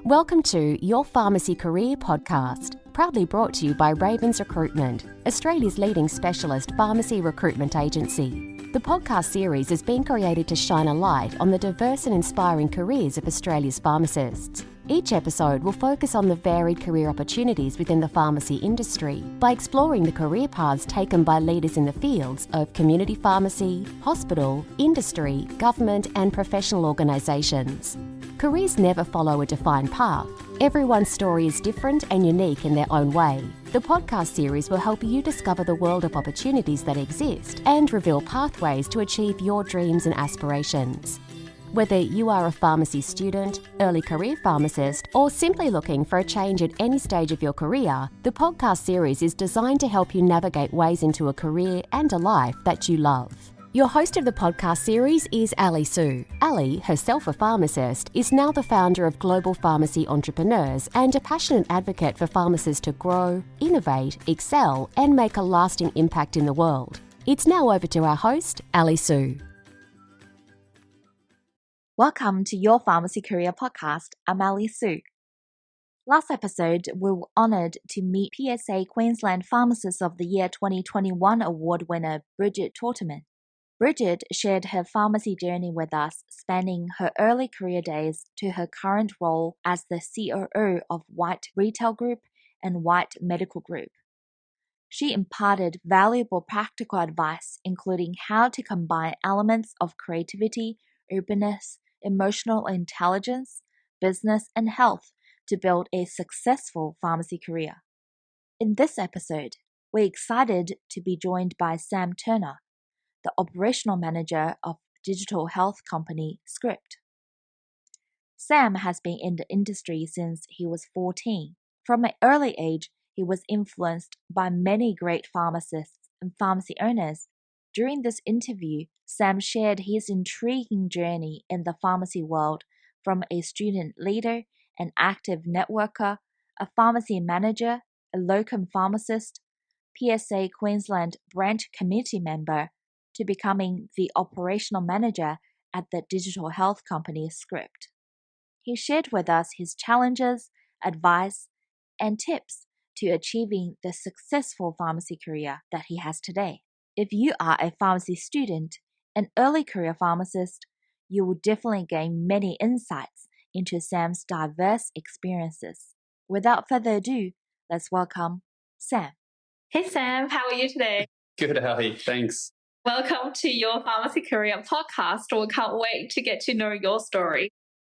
Welcome to Your Pharmacy Career podcast, proudly brought to you by Ravens Recruitment, Australia's leading specialist pharmacy recruitment agency. The podcast series has been created to shine a light on the diverse and inspiring careers of Australia's pharmacists. Each episode will focus on the varied career opportunities within the pharmacy industry by exploring the career paths taken by leaders in the fields of community pharmacy, hospital, industry, government and professional organisations. Careers never follow a defined path. Everyone's story is different and unique in their own way. The podcast series will help you discover the world of opportunities that exist and reveal pathways to achieve your dreams and aspirations. Whether you are a pharmacy student, early career pharmacist, or simply looking for a change at any stage of your career, the podcast series is designed to help you navigate ways into a career and a life that you love. Your host of the podcast series is Ali Su. Ali, herself a pharmacist, is now the founder of Global Pharmacy Entrepreneurs and a passionate advocate for pharmacists to grow, innovate, excel, and make a lasting impact in the world. It's now over to our host, Ali Su. Welcome to Your Pharmacy Career Podcast. I'm Ali Su. Last episode, we were honoured to meet PSA Queensland Pharmacist of the Year 2021 award winner Bridget Torteman. Bridget shared her pharmacy journey with us, spanning her early career days to her current role as the COO of White Retail Group and White Medical Group. She imparted valuable practical advice, including how to combine elements of creativity, openness, emotional intelligence, business, and health to build a successful pharmacy career. In this episode, we're excited to be joined by Sam Turner, the operational manager of digital health company Scrypt. Sam has been in the industry since he was 14. From an early age, he was influenced by many great pharmacists and pharmacy owners. During this interview, Sam shared his intriguing journey in the pharmacy world from a student leader, an active networker, a pharmacy manager, a locum pharmacist, PSA Queensland branch committee member, to becoming the operational manager at the digital health company Scrypt. He shared with us his challenges, advice, and tips to achieving the successful pharmacy career that he has today. If you are a pharmacy student, an early career pharmacist, you will definitely gain many insights into Sam's diverse experiences. Without further ado, let's welcome Sam. Hey Sam, how are you today? Good, Ali. Thanks. Welcome to Your Pharmacy Career podcast. We can't wait to get to know your story.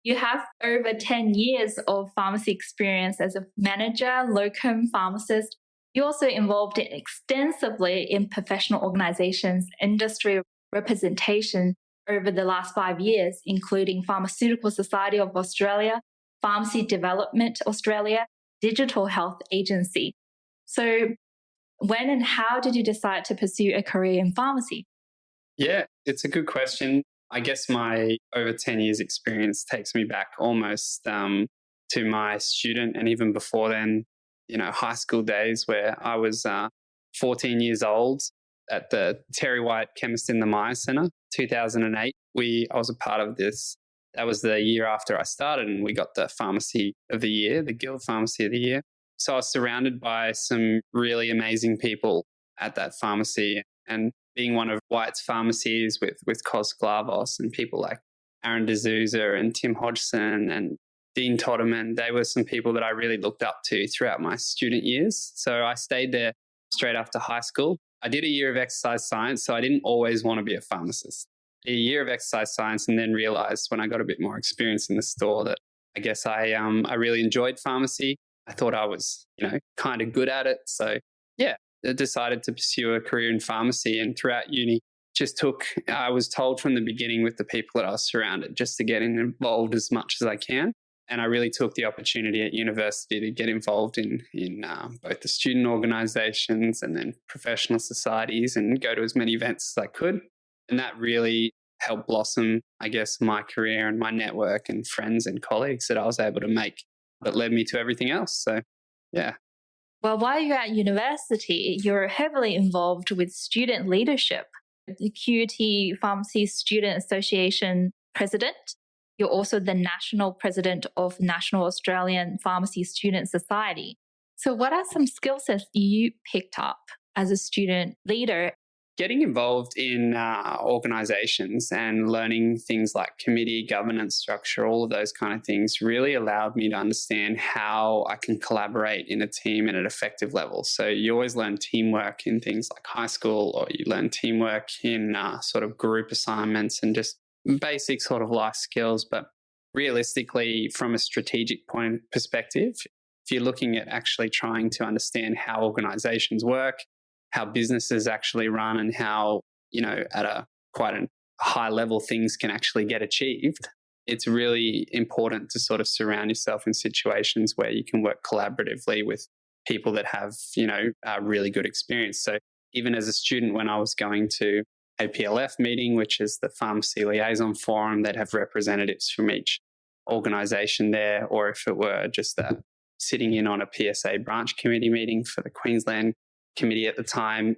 You have over 10 years of pharmacy experience as a manager, locum pharmacist. You're also involved extensively in professional organizations, industry representation over the last 5 years, including Pharmaceutical Society of Australia, Pharmacy Development Australia, Digital Health Agency. So when and how did you decide to pursue a career in pharmacy? Yeah, it's a good question. I guess my over 10 years experience takes me back almost to my student and even before then, high school days where I was 14 years old at the Terry White Chemist in the Myer Centre, 2008. I was a part of this. That was the year after I started and we got the Pharmacy of the Year, the Guild Pharmacy of the Year. So I was surrounded by some really amazing people at that pharmacy, and being one of White's pharmacies with Cos Glavos and people like Aaron D'Souza and Tim Hodgson and Dean Todderman, they were some people that I really looked up to throughout my student years. So I stayed there straight after high school. I did a year of exercise science, so I didn't always want to be a pharmacist. A year of exercise science, and then realized when I got a bit more experience in the store that I guess I really enjoyed pharmacy. I thought I was, kind of good at it. So yeah, I decided to pursue a career in pharmacy, and throughout uni, I was told from the beginning with the people that I was surrounded just to get involved as much as I can. And I really took the opportunity at university to get involved in both the student organizations and then professional societies and go to as many events as I could. And that really helped blossom, I guess, my career and my network and friends and colleagues that I was able to make that led me to everything else. So, yeah. Well, while you're at university, you're heavily involved with student leadership, the QUT Pharmacy Student Association president. You're also the national president of National Australian Pharmacy Student Society. So what are some skill sets you picked up as a student leader? Getting involved in organizations and learning things like committee, governance structure, all of those kind of things really allowed me to understand how I can collaborate in a team at an effective level. So you always learn teamwork in things like high school, or you learn teamwork in sort of group assignments and just basic sort of life skills. But realistically, from a strategic point perspective, if you're looking at actually trying to understand how organizations work, how businesses actually run, and how, at a quite a high level things can actually get achieved, it's really important to sort of surround yourself in situations where you can work collaboratively with people that have, a really good experience. So even as a student, when I was going to a PLF meeting, which is the Pharmacy Liaison Forum, that have representatives from each organization there, or if it were just sitting in on a PSA branch committee meeting for the Queensland committee at the time,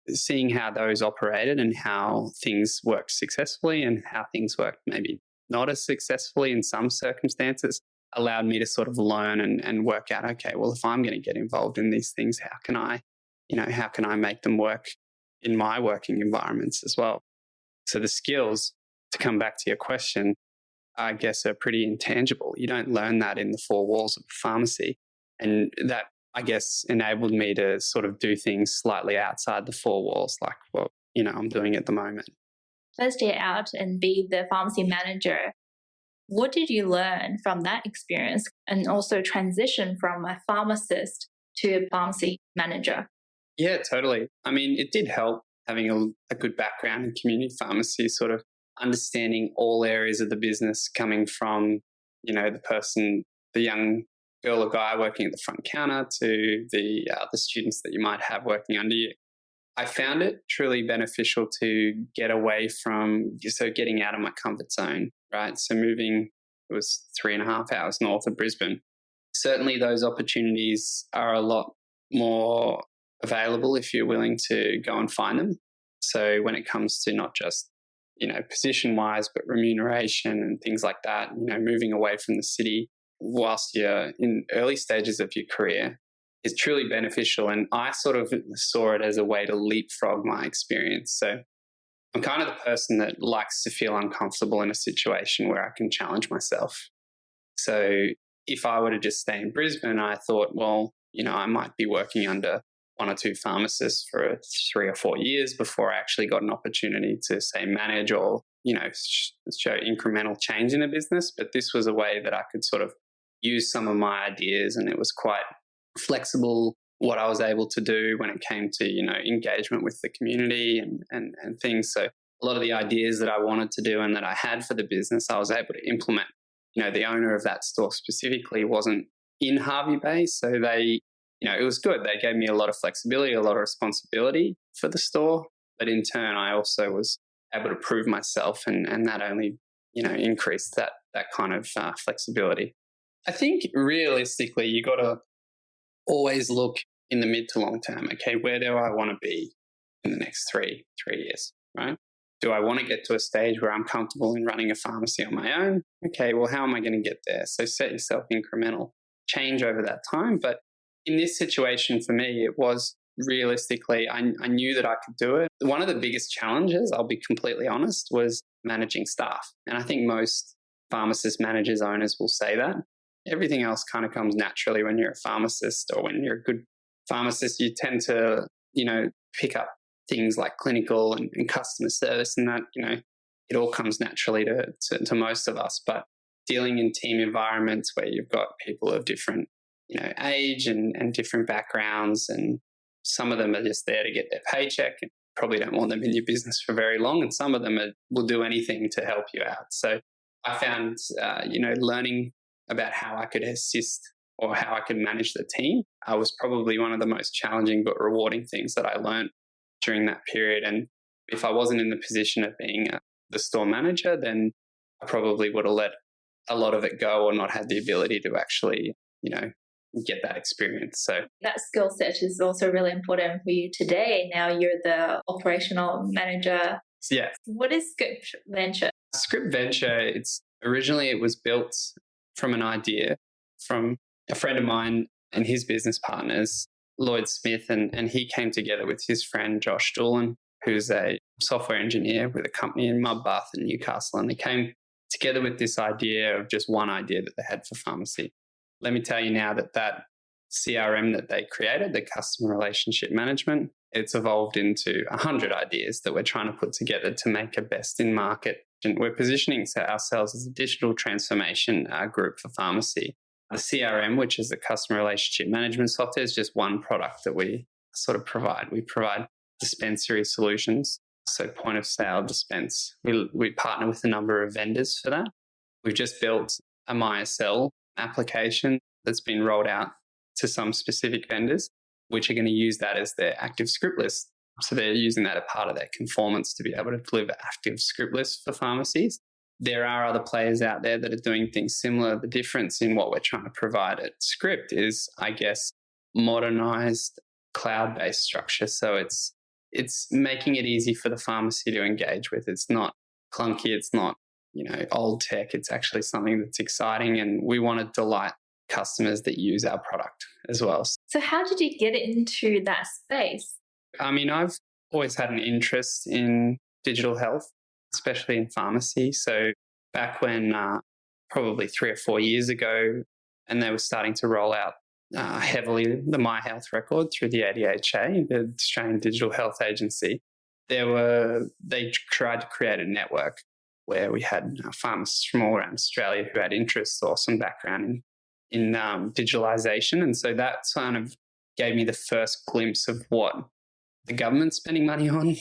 seeing how those operated and how things worked successfully and how things worked maybe not as successfully in some circumstances, allowed me to sort of learn and work out, okay, well, if I'm going to get involved in these things, how can I make them work in my working environments as well? So the skills, to come back to your question, I guess are pretty intangible. You don't learn that in the four walls of a pharmacy. And that, I guess, enabled me to sort of do things slightly outside the four walls, like what, I'm doing at the moment. First year out and be the pharmacy manager, what did you learn from that experience, and also transition from a pharmacist to a pharmacy manager? Yeah, totally. I mean, it did help having a good background in community pharmacy, sort of understanding all areas of the business, coming from, the young girl or guy working at the front counter to the students that you might have working under you. I found it truly beneficial to get away from, getting out of my comfort zone, right? So moving, it was 3.5 hours north of Brisbane. Certainly those opportunities are a lot more available if you're willing to go and find them. So when it comes to not just, position-wise, but remuneration and things like that, moving away from the city whilst you're in early stages of your career is truly beneficial. And I sort of saw it as a way to leapfrog my experience. So I'm kind of the person that likes to feel uncomfortable in a situation where I can challenge myself. So if I were to just stay in Brisbane, I thought, well, I might be working under one or two pharmacists for 3 or 4 years before I actually got an opportunity to, say, manage or, show incremental change in a business. But this was a way that I could sort of use some of my ideas, and it was quite flexible what I was able to do when it came to, engagement with the community and things. So a lot of the ideas that I wanted to do and that I had for the business, I was able to implement. The owner of that store specifically wasn't in Hervey Bay, so they, it was good. They gave me a lot of flexibility, a lot of responsibility for the store, but in turn, I also was able to prove myself, and that only, increased that kind of flexibility. I think realistically, you got to always look in the mid to long term. Okay, where do I want to be in the next three years, right? Do I want to get to a stage where I'm comfortable in running a pharmacy on my own? Okay, well, how am I going to get there? So set yourself incremental change over that time. But in this situation for me, it was realistically, I knew that I could do it. One of the biggest challenges, I'll be completely honest, was managing staff. And I think most pharmacist managers, owners will say that. Everything else kind of comes naturally when you're a pharmacist, or when you're a good pharmacist, you tend to, pick up things like clinical and customer service, and that, it all comes naturally to most of us. But dealing in team environments where you've got people of different, age and different backgrounds, and some of them are just there to get their paycheck and probably don't want them in your business for very long, and some of them will do anything to help you out. So I found, learning about how I could assist or how I could manage the team was probably one of the most challenging but rewarding things that I learned during that period. And if I wasn't in the position of being the store manager, then I probably would have let a lot of it go, or not had the ability to actually, get that experience. So that skill set is also really important for you today. Now you're the operational manager. Yeah. What is Scrypt Venture? Scrypt Venture, it's Originally, it was built from an idea from a friend of mine and his business partners, Lloyd Smith, and he came together with his friend Josh Doolan, who's a software engineer with a company in Mudbath in Newcastle. And they came together with this idea of just one idea that they had for pharmacy. Let me tell you now that CRM that they created, the customer relationship management, it's evolved into 100 ideas that we're trying to put together to make a best in market. And we're positioning ourselves as a digital transformation group for pharmacy. The CRM, which is the customer relationship management software, is just one product that we sort of provide. We provide dispensary solutions, so point of sale dispense. We partner with a number of vendors for that. We've just built a MySL application that's been rolled out to some specific vendors, which are going to use that as their active script list. So they're using that as part of their conformance to be able to deliver active script lists for pharmacies. There are other players out there that are doing things similar. The difference in what we're trying to provide at Scrypt is, I guess, modernized cloud-based structure. So it's making it easy for the pharmacy to engage with. It's not clunky. It's not, old tech. It's actually something that's exciting, and we want to delight customers that use our product as well. So how did you get into that space? I mean, I've always had an interest in digital health, especially in pharmacy. So back when probably 3 or 4 years ago, and they were starting to roll out heavily the My Health record through the ADHA, the Australian Digital Health Agency, they tried to create a network where we had pharmacists from all around Australia who had interests or some background in digitalization. And so that kind of gave me the first glimpse of what the government's spending money on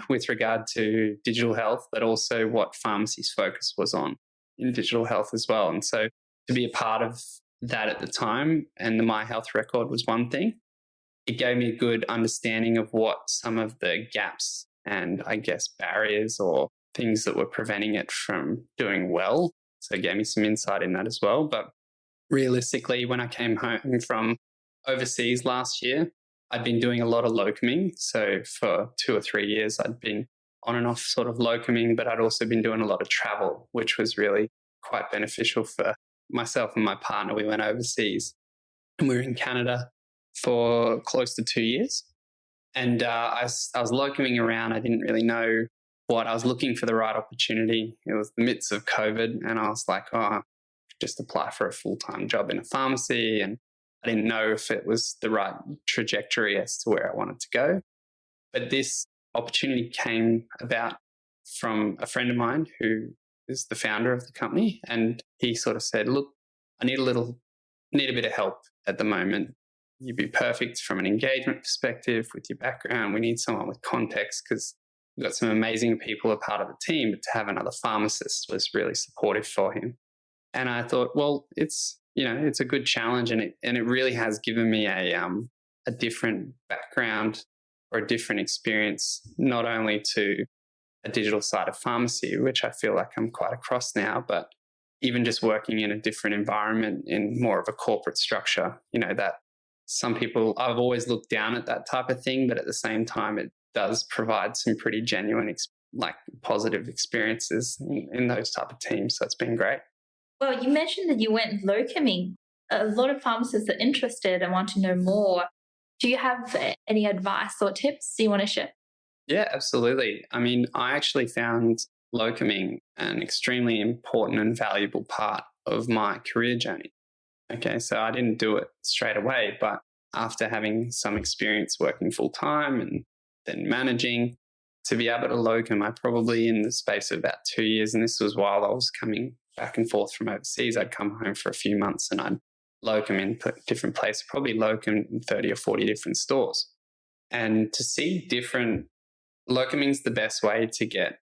with regard to digital health, but also what pharmacy's focus was on in digital health as well. And so to be a part of that at the time, and the My Health record was one thing, it gave me a good understanding of what some of the gaps and, I guess, barriers or things that were preventing it from doing well. So it gave me some insight in that as well. But realistically, when I came home from overseas last year, I'd been doing a lot of locuming. So for 2 or 3 years, I'd been on and off sort of locuming, but I'd also been doing a lot of travel, which was really quite beneficial for myself and my partner. We went overseas and we were in Canada for close to 2 years. And I was locuming around. I didn't really know what. I was looking for the right opportunity. It was the midst of COVID, and I was like, just apply for a full-time job in a pharmacy. And I didn't know if it was the right trajectory as to where I wanted to go. But this opportunity came about from a friend of mine who is the founder of the company. And he sort of said, look, I need a bit of help at the moment. You'd be perfect from an engagement perspective with your background. We need someone with context because we've got some amazing people a part of the team, but to have another pharmacist was really supportive for him. And I thought, well, it's a good challenge, and it really has given me a different background or a different experience, not only to a digital side of pharmacy, which I feel like I'm quite across now, but even just working in a different environment in more of a corporate structure, that some people, I've always looked down at that type of thing, but at the same time, it does provide some pretty genuine, positive experiences in those type of teams. So it's been great. Well, you mentioned that you went locuming. A lot of pharmacists are interested and want to know more. Do you have any advice or tips you want to share? Yeah, absolutely. I mean, I actually found locuming an extremely important and valuable part of my career journey. Okay, so I didn't do it straight away, but after having some experience working full time and then managing, to be able to locum, I probably in the space of about 2 years, and this was while I was coming back and forth from overseas, I'd come home for a few months and I'd locum in different places, probably locum in 30 or 40 different stores. And to see locuming's the best way to get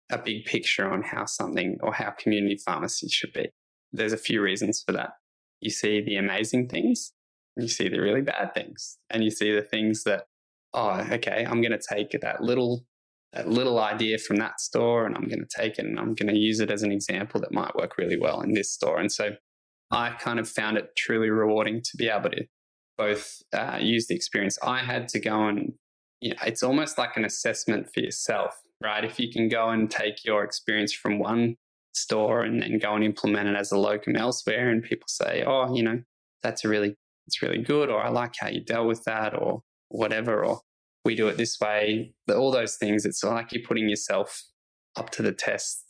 a big picture on how something or how community pharmacy should be. There's a few reasons for that. You see the amazing things, and you see the really bad things, and you see the things that, okay, I'm going to take that little idea from that store and I'm going to take it and I'm going to use it as an example that might work really well in this store. And so I kind of found it truly rewarding to be able to both use the experience I had to go and, it's almost like an assessment for yourself, right? If you can go and take your experience from one store and then go and implement it as a locum elsewhere. And people say, oh, it's really good, or I like how you dealt with that, or whatever, or we do it this way. All those things, it's like you're putting yourself up to the test.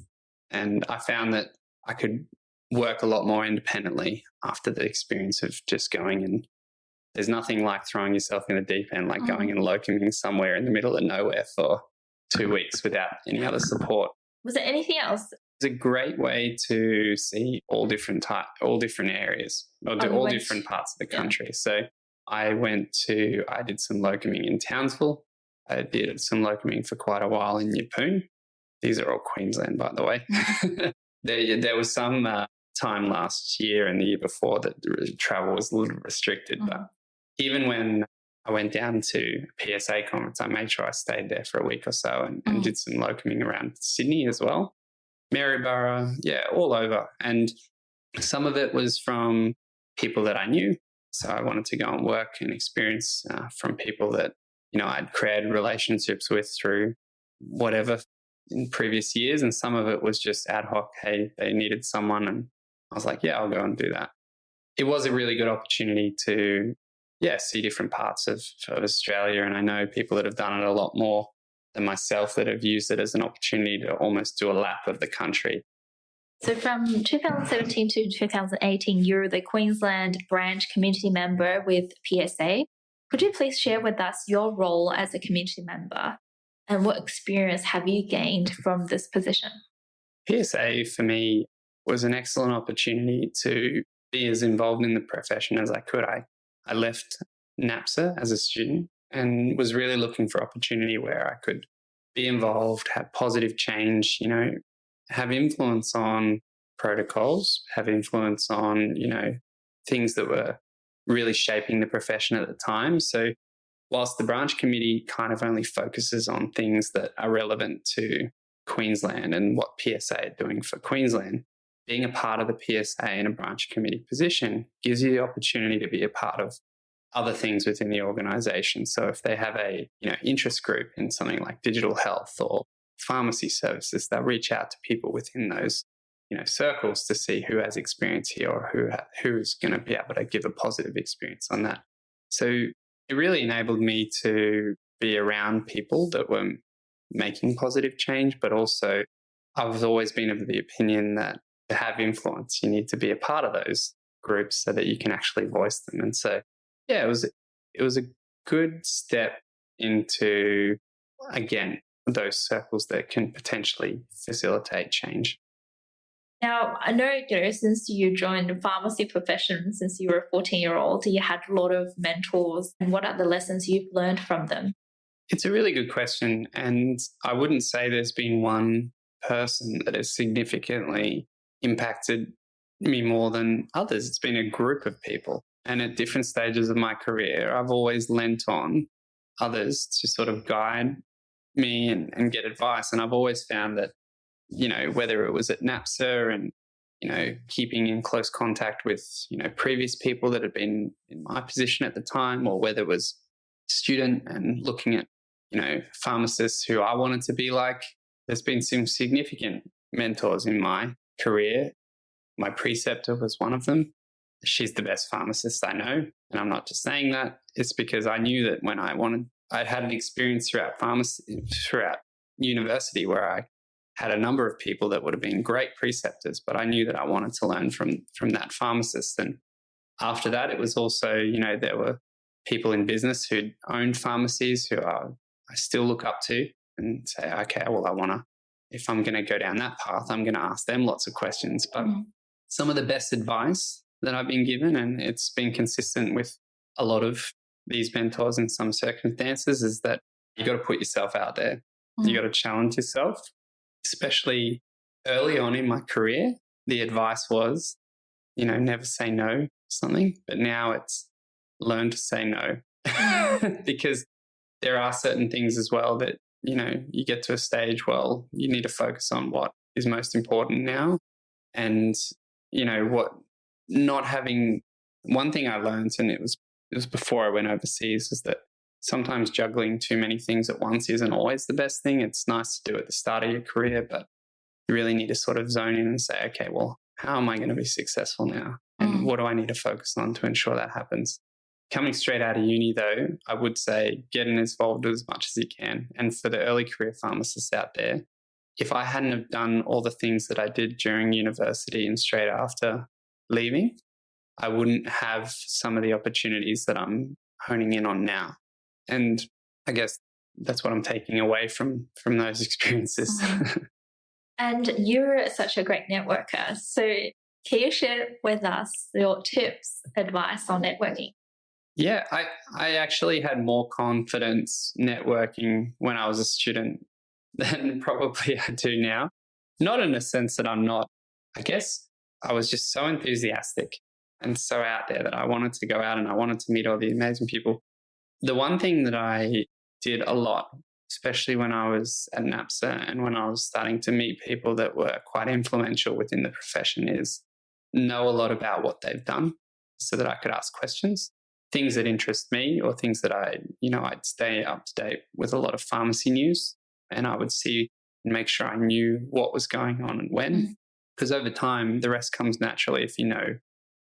And I found that I could work a lot more independently after the experience of just going, and there's nothing like throwing yourself in the deep end, like going and locuming somewhere in the middle of nowhere for 2 weeks without any other support. Was there anything else? It's a great way to see all different areas, or all different parts of the country. So I did some locuming in Townsville. I did some locuming for quite a while in Yeppoon. These are all Queensland, by the way. There was some time last year and the year before that the travel was a little restricted. But even when I went down to a PSA conference, I made sure I stayed there for a week or so and did some locuming around Sydney as well. Maryborough, all over. And some of it was from people that I knew. So I wanted to go and work and experience from people that, I'd created relationships with through whatever in previous years. And some of it was just ad hoc. Hey, they needed someone. And I was like, I'll go and do that. It was a really good opportunity to, see different parts of Australia. And I know people that have done it a lot more than myself that have used it as an opportunity to almost do a lap of the country. So from 2017 to 2018, you're the Queensland branch community member with PSA. Could you please share with us your role as a community member and what experience have you gained from this position? PSA for me was an excellent opportunity to be as involved in the profession as I could. I left NAPSA as a student and was really looking for opportunity where I could be involved, have positive change, have influence on protocols, have influence on, things that were really shaping the profession at the time. So whilst the branch committee kind of only focuses on things that are relevant to Queensland and what PSA are doing for Queensland, being a part of the PSA in a branch committee position gives you the opportunity to be a part of other things within the organisation. So if they have a interest group in something like digital health or pharmacy services, they'll reach out to people within those circles to see who has experience here or who's going to be able to give a positive experience on that. So it really enabled me to be around people that were making positive change, but also I've always been of the opinion that to have influence, you need to be a part of those groups so that you can actually voice them. And so, it was a good step into, again, those circles that can potentially facilitate change. Now, I know, since you joined the pharmacy profession, since you were a 14-year-old, you had a lot of mentors. And what are the lessons you've learned from them? It's a really good question. And I wouldn't say there's been one person that has significantly impacted me more than others. It's been a group of people. And at different stages of my career, I've always lent on others to sort of guide me and get advice. And I've always found that, whether it was at NAPSA and, keeping in close contact with, previous people that had been in my position at the time, or whether it was student and looking at, pharmacists who I wanted to be like, there's been some significant mentors in my career. My preceptor was one of them. She's the best pharmacist I know. And I'm not just saying that. It's because I knew that when I'd had an experience throughout university where I had a number of people that would have been great preceptors, but I knew that I wanted to learn from that pharmacist. And after that, it was also, there were people in business who'd owned pharmacies who I still look up to and say, okay, well, if I'm going to go down that path, I'm going to ask them lots of questions. But some of the best advice that I've been given, and it's been consistent with a lot of these mentors in some circumstances, is that you got to put yourself out there. You got to challenge yourself, especially early on in my career. The advice was, never say no to something, but now it's learn to say no because there are certain things as well that, you get to a stage, well, you need to focus on what is most important now. And, one thing I learned, and it was before I went overseas, was that sometimes juggling too many things at once isn't always the best thing. It's nice to do at the start of your career, but you really need to sort of zone in and say, okay, well, how am I going to be successful now? And what do I need to focus on to ensure that happens? Coming straight out of uni, though, I would say getting involved as much as you can. And for the early career pharmacists out there, if I hadn't have done all the things that I did during university and straight after leaving, I wouldn't have some of the opportunities that I'm honing in on now. And I guess that's what I'm taking away from those experiences. And you're such a great networker. So can you share with us your tips, advice on networking? Yeah, I actually had more confidence networking when I was a student than probably I do now. Not in a sense that I'm not. I guess I was just so enthusiastic and so out there that I wanted to go out and I wanted to meet all the amazing people. The one thing that I did a lot, especially when I was at NAPSA and when I was starting to meet people that were quite influential within the profession, is know a lot about what they've done so that I could ask questions, things that interest me or things that I'd stay up to date with a lot of pharmacy news, and I would see and make sure I knew what was going on and when. Because over time, the rest comes naturally if you know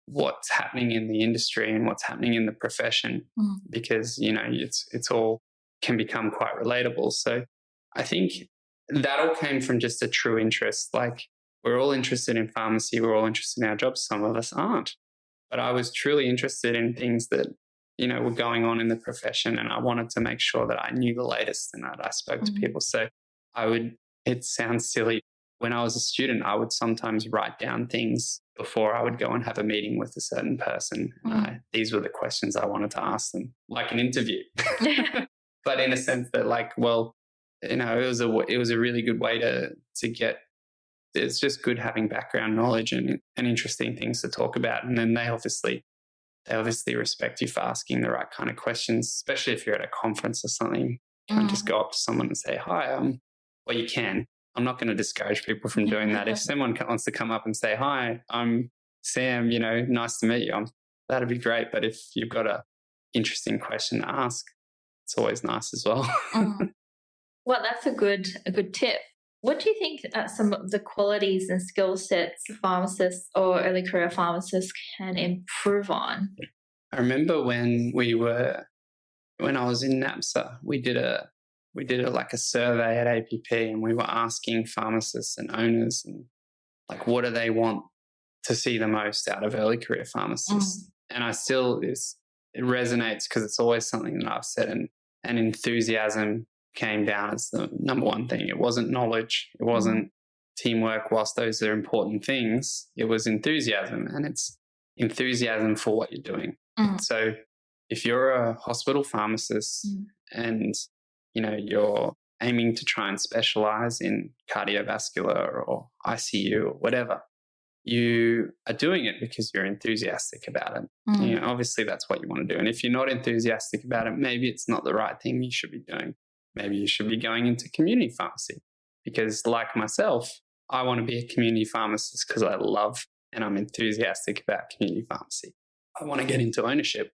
what's happening in the industry and what's happening in the profession, because, it's all can become quite relatable. So I think that all came from just a true interest. Like, we're all interested in pharmacy. We're all interested in our jobs. Some of us aren't. But I was truly interested in things that, were going on in the profession. And I wanted to make sure that I knew the latest and that I spoke to people. So it sounds silly. When I was a student, I would sometimes write down things before I would go and have a meeting with a certain person. These were the questions I wanted to ask them, like an interview. But in a sense that, it was a really good way to get. It's just good having background knowledge and interesting things to talk about. And then they obviously respect you for asking the right kind of questions, especially if you're at a conference or something. You can't just go up to someone and say, hi, well, you can. I'm not going to discourage people from doing that. If someone wants to come up and say, hi, I'm Sam, nice to meet you, that'd be great. But if you've got an interesting question to ask, it's always nice as well. Well, that's a good tip. What do you think some of the qualities and skill sets pharmacists or early career pharmacists can improve on? I remember when I was in NAPSA, we did a survey at APP, and we were asking pharmacists and owners and what do they want to see the most out of early career pharmacists. And it resonates because it's always something that I've said, and enthusiasm came down as the number one thing. It wasn't knowledge. It wasn't teamwork. Whilst those are important things, it was enthusiasm, and it's enthusiasm for what you're doing. So if you're a hospital pharmacist and, you're aiming to try and specialize in cardiovascular or ICU or whatever, you are doing it because you're enthusiastic about it. Obviously that's what you want to do. And if you're not enthusiastic about it, maybe it's not the right thing you should be doing. Maybe you should be going into community pharmacy, because like myself, I want to be a community pharmacist because I love and I'm enthusiastic about community pharmacy. I want to get into ownership.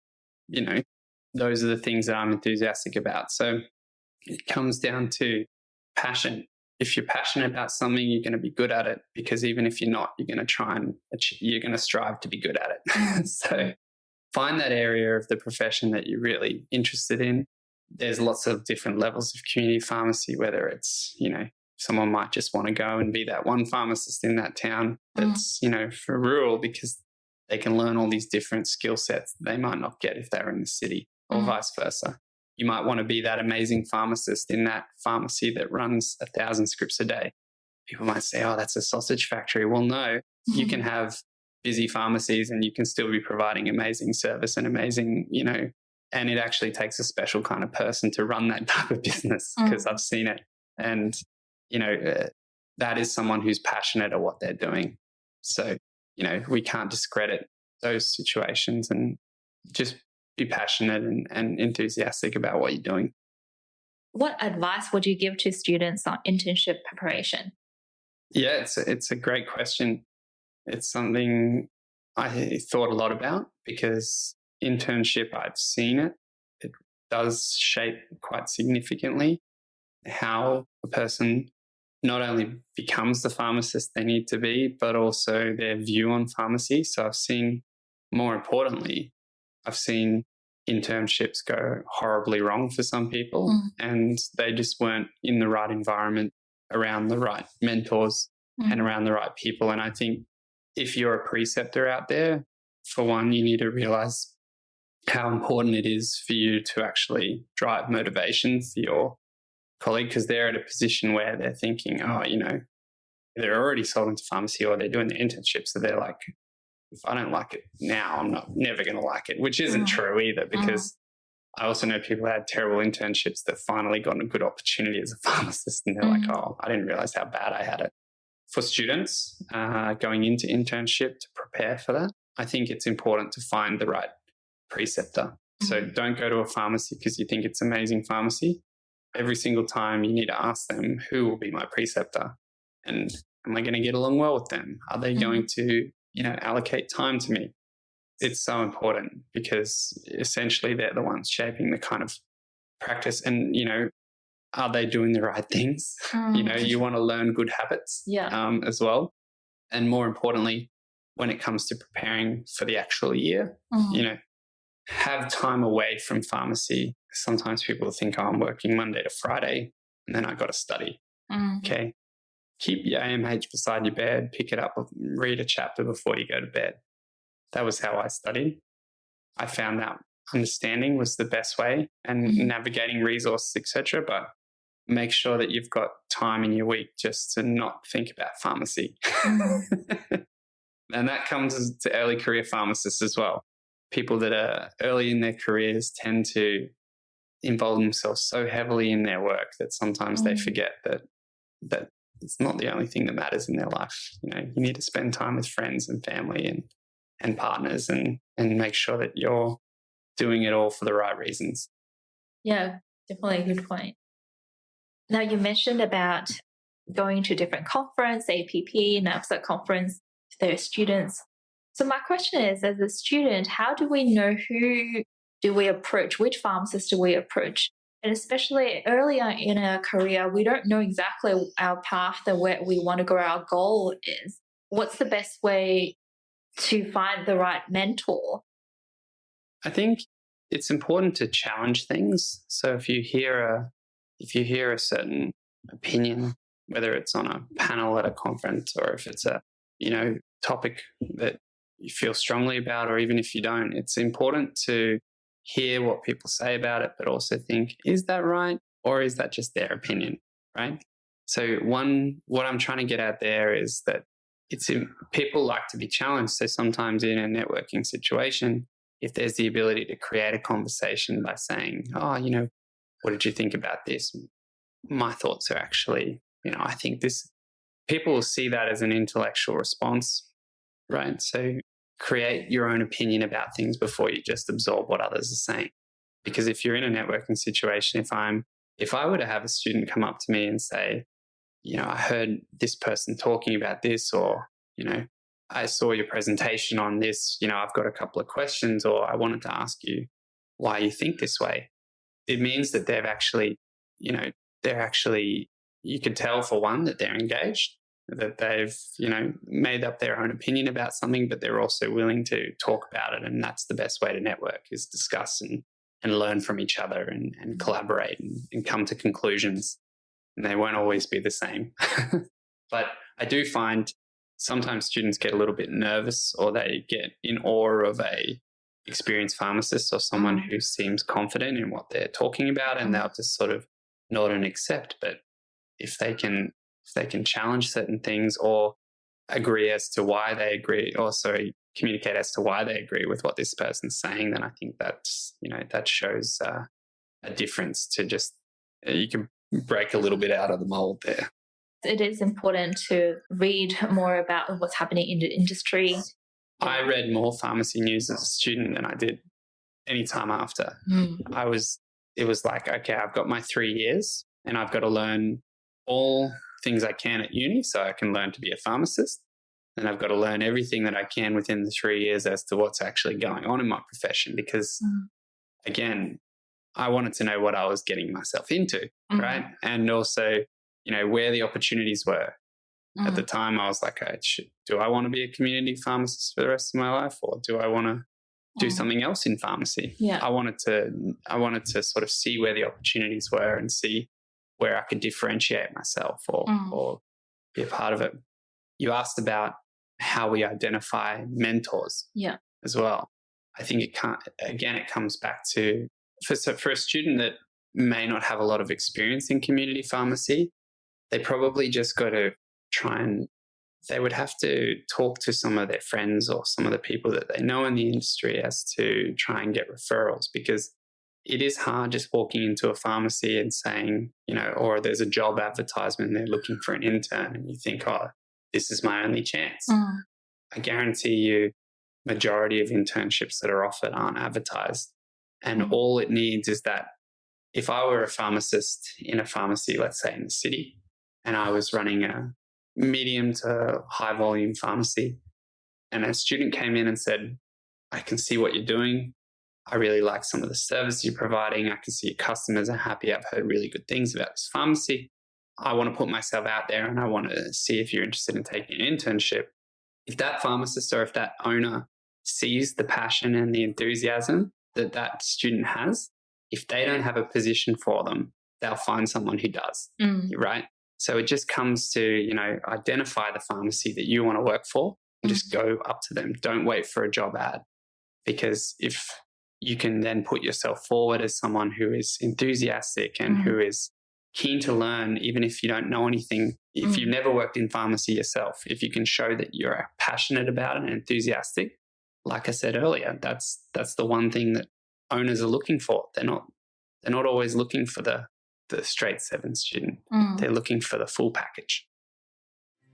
Those are the things that I'm enthusiastic about. So it comes down to passion. If you're passionate about something, you're going to be good at it, because even if you're not, you're going to strive to be good at it. So find that area of the profession that you're really interested in. There's lots of different levels of community pharmacy, whether it's, someone might just want to go and be that one pharmacist in that town that's, for rural, because they can learn all these different skill sets that they might not get if they're in the city, or vice versa. You might want to be that amazing pharmacist in that pharmacy that runs 1,000 scripts a day. People might say, oh, that's a sausage factory. Well, no, you can have busy pharmacies and you can still be providing amazing service and amazing, and it actually takes a special kind of person to run that type of business, because I've seen it. And, that is someone who's passionate at what they're doing. So, we can't discredit those situations, and just be passionate and enthusiastic about what you're doing. What advice would you give to students on internship preparation? Yeah, it's a great question. It's something I thought a lot about, because internship, I've seen it. It does shape quite significantly how a person not only becomes the pharmacist they need to be, but also their view on pharmacy. So I've seen, more importantly, I've seen internships go horribly wrong for some people, and they just weren't in the right environment, around the right mentors and around the right people. And I think if you're a preceptor out there, for one, you need to realize how important it is for you to actually drive motivation for your colleague, because they're at a position where they're thinking, oh, they're already sold into pharmacy or they're doing the internship. So they're like, if I don't like it now, I'm never going to like it, which isn't true either, because I also know people who had terrible internships that finally got a good opportunity as a pharmacist, and they're like, oh, I didn't realize how bad I had it. For students going into internship to prepare for that, I think it's important to find the right preceptor. So don't go to a pharmacy because you think it's amazing pharmacy. Every single time you need to ask them, who will be my preceptor? And am I going to get along well with them? Are they going to, allocate time to me? It's so important because essentially they're the ones shaping the kind of practice. And, are they doing the right things? You want to learn good habits as well. And more importantly, when it comes to preparing for the actual year, have time away from pharmacy. Sometimes people think, oh, I'm working Monday to Friday and then I got to study. Okay. Keep your AMH beside your bed, pick it up, read a chapter before you go to bed. That was how I studied. I found that understanding was the best way, and navigating resources, etc. But make sure that you've got time in your week just to not think about pharmacy. And that comes to early career pharmacists as well. People that are early in their careers tend to involve themselves so heavily in their work that sometimes they forget that it's not the only thing that matters in their life. You need to spend time with friends and family and partners and make sure that you're doing it all for the right reasons. Yeah, definitely a good point. Now, you mentioned about going to different conference, APP, NAPSA conference, to their students. So my question is, as a student, how do we know who do we approach? Which pharmacist do we approach? And especially earlier in our career, we don't know exactly our path and where we want to go, our goal is. What's the best way to find the right mentor? I think it's important to challenge things. So if you hear a certain opinion, whether it's on a panel at a conference or if it's a topic that you feel strongly about, or even if you don't, it's important to hear what people say about it, but also think, is that right? Or is that just their opinion, right? So what I'm trying to get at there is that people like to be challenged. So sometimes in a networking situation, if there's the ability to create a conversation by saying, oh, what did you think about this? My thoughts are actually, I think this, people will see that as an intellectual response, right? So create your own opinion about things before you just absorb what others are saying. Because if you're in a networking situation, if I were to have a student come up to me and say, I heard this person talking about this, or, I saw your presentation on this, I've got a couple of questions, or I wanted to ask you why you think this way. It means that they've actually, you could tell for one that they're engaged, that they've, made up their own opinion about something, but they're also willing to talk about it. And that's the best way to network, is discuss and learn from each other and collaborate and come to conclusions. And they won't always be the same. But I do find sometimes students get a little bit nervous, or they get in awe of a experienced pharmacist or someone who seems confident in what they're talking about, and they'll just sort of nod and accept. But if they can challenge certain things, or agree as to why they agree, or communicate as to why they agree with what this person's saying, then I think that's, that shows a difference to just, you can break a little bit out of the mold there. It is important to read more about what's happening in the industry. I read more pharmacy news as a student than I did any time after. It was like, okay, I've got my 3 years and I've got to learn all things I can at uni so I can learn to be a pharmacist. And I've got to learn everything that I can within the 3 years as to what's actually going on in my profession. Because again, I wanted to know what I was getting myself into, right? And also where the opportunities were. At the time, I was like, do I want to be a community pharmacist for the rest of my life, or do I want to do something else in pharmacy? Yeah. I wanted to sort of see where the opportunities were and see where I could differentiate myself or be a part of it. You asked about how we identify mentors as well. I think it comes back to, for a student that may not have a lot of experience in community pharmacy, they probably just got to they would have to talk to some of their friends or some of the people that they know in the industry as to try and get referrals, because it is hard just walking into a pharmacy and saying, or there's a job advertisement, they're looking for an intern, and you think, this is my only chance. I guarantee you majority of internships that are offered aren't advertised. And all it needs is that if I were a pharmacist in a pharmacy, let's say in the city, and I was running a medium to high volume pharmacy, and a student came in and said, I can see what you're doing. I really like some of the service you're providing. I can see your customers are happy. I've heard really good things about this pharmacy. I want to put myself out there and I want to see if you're interested in taking an internship. If that pharmacist or if that owner sees the passion and the enthusiasm that student has, if they don't have a position for them, they'll find someone who does, right? So it just comes to, identify the pharmacy that you want to work for and just go up to them. Don't wait for a job ad, because if you can then put yourself forward as someone who is enthusiastic and who is keen to learn, even if you don't know anything, if you've never worked in pharmacy yourself, if you can show that you're passionate about it and enthusiastic, like I said earlier, that's the one thing that owners are looking for. They're not always looking for the straight 7 student. They're looking for the full package.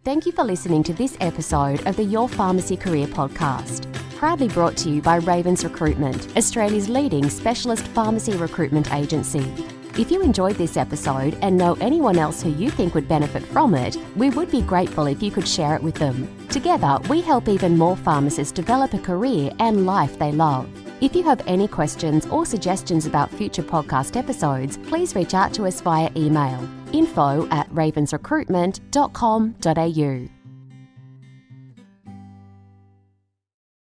Thank you for listening to this episode of the Your Pharmacy Career podcast, proudly brought to you by Ravens Recruitment, Australia's leading specialist pharmacy recruitment agency. If you enjoyed this episode and know anyone else who you think would benefit from it, we would be grateful if you could share it with them. Together, we help even more pharmacists develop a career and life they love. If you have any questions or suggestions about future podcast episodes, please reach out to us via email info@ravensrecruitment.com.au.